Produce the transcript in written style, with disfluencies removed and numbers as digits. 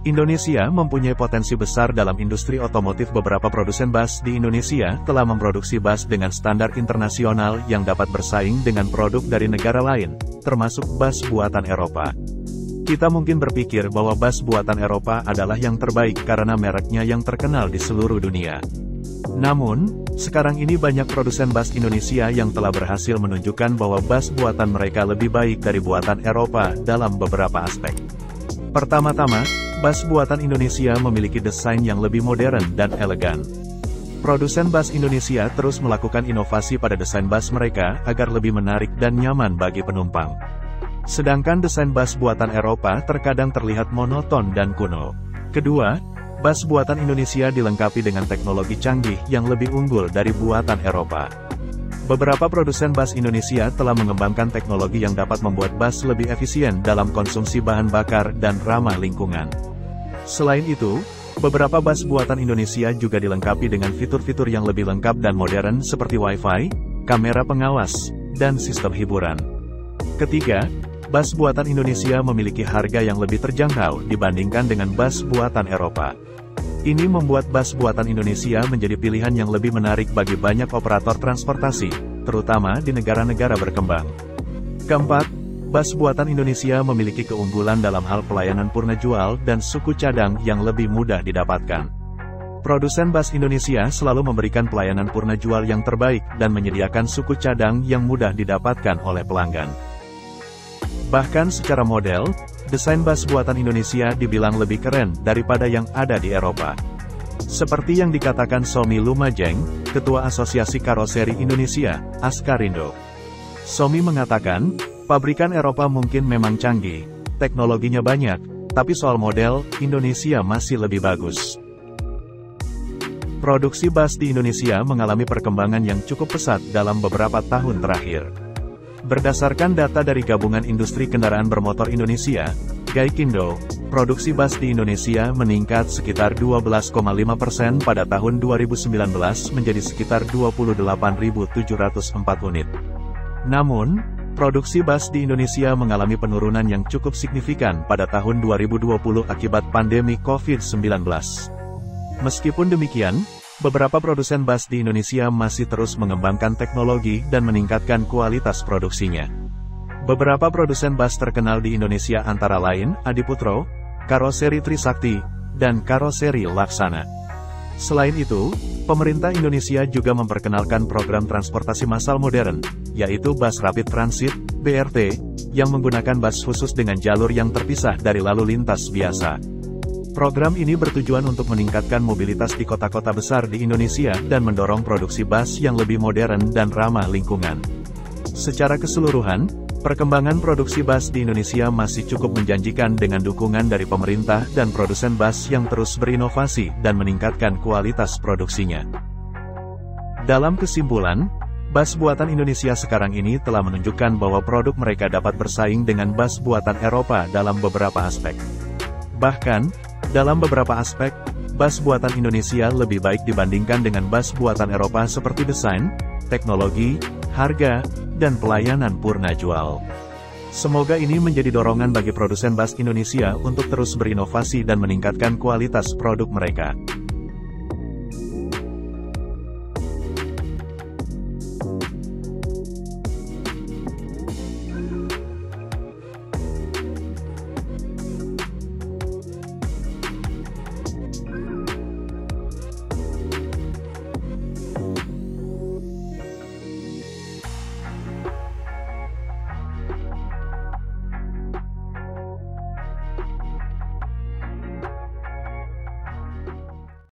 Indonesia mempunyai potensi besar dalam industri otomotif. Beberapa produsen bus di Indonesia telah memproduksi bus dengan standar internasional yang dapat bersaing dengan produk dari negara lain, termasuk bus buatan Eropa. Kita mungkin berpikir bahwa bus buatan Eropa adalah yang terbaik karena mereknya yang terkenal di seluruh dunia. Namun, sekarang ini banyak produsen bus Indonesia yang telah berhasil menunjukkan bahwa bus buatan mereka lebih baik dari buatan Eropa dalam beberapa aspek. Pertama-tama, bus buatan Indonesia memiliki desain yang lebih modern dan elegan. Produsen bus Indonesia terus melakukan inovasi pada desain bus mereka agar lebih menarik dan nyaman bagi penumpang. Sedangkan desain bus buatan Eropa terkadang terlihat monoton dan kuno. Kedua, bus buatan Indonesia dilengkapi dengan teknologi canggih yang lebih unggul dari buatan Eropa. Beberapa produsen bus Indonesia telah mengembangkan teknologi yang dapat membuat bus lebih efisien dalam konsumsi bahan bakar dan ramah lingkungan. Selain itu, beberapa bus buatan Indonesia juga dilengkapi dengan fitur-fitur yang lebih lengkap dan modern seperti Wi-Fi, kamera pengawas, dan sistem hiburan. Ketiga, bus buatan Indonesia memiliki harga yang lebih terjangkau dibandingkan dengan bus buatan Eropa. Ini membuat bus buatan Indonesia menjadi pilihan yang lebih menarik bagi banyak operator transportasi, terutama di negara-negara berkembang. Keempat, bus buatan Indonesia memiliki keunggulan dalam hal pelayanan purna jual dan suku cadang yang lebih mudah didapatkan. Produsen bus Indonesia selalu memberikan pelayanan purna jual yang terbaik dan menyediakan suku cadang yang mudah didapatkan oleh pelanggan. Bahkan secara model, desain bus buatan Indonesia dibilang lebih keren daripada yang ada di Eropa. Seperti yang dikatakan Somi Lumajeng, Ketua Asosiasi Karoseri Indonesia, Askarindo. Somi mengatakan, pabrikan Eropa mungkin memang canggih, teknologinya banyak, tapi soal model, Indonesia masih lebih bagus. Produksi bus di Indonesia mengalami perkembangan yang cukup pesat dalam beberapa tahun terakhir. Berdasarkan data dari Gabungan Industri Kendaraan Bermotor Indonesia, Gaikindo, produksi bus di Indonesia meningkat sekitar 12,5% pada tahun 2019 menjadi sekitar 28.704 unit. Namun, produksi bus di Indonesia mengalami penurunan yang cukup signifikan pada tahun 2020 akibat pandemi COVID-19. Meskipun demikian, beberapa produsen bus di Indonesia masih terus mengembangkan teknologi dan meningkatkan kualitas produksinya. Beberapa produsen bus terkenal di Indonesia antara lain Adiputro, Karoseri Trisakti, dan Karoseri Laksana. Selain itu, pemerintah Indonesia juga memperkenalkan program transportasi massal modern, yaitu Bus Rapid Transit, BRT, yang menggunakan bus khusus dengan jalur yang terpisah dari lalu lintas biasa. Program ini bertujuan untuk meningkatkan mobilitas di kota-kota besar di Indonesia dan mendorong produksi bus yang lebih modern dan ramah lingkungan. Secara keseluruhan, perkembangan produksi bus di Indonesia masih cukup menjanjikan dengan dukungan dari pemerintah dan produsen bus yang terus berinovasi dan meningkatkan kualitas produksinya. Dalam kesimpulan, bus buatan Indonesia sekarang ini telah menunjukkan bahwa produk mereka dapat bersaing dengan bus buatan Eropa dalam beberapa aspek. Bahkan, dalam beberapa aspek, bus buatan Indonesia lebih baik dibandingkan dengan bus buatan Eropa seperti desain, teknologi, harga, dan pelayanan purna jual. Semoga ini menjadi dorongan bagi produsen bus Indonesia untuk terus berinovasi dan meningkatkan kualitas produk mereka.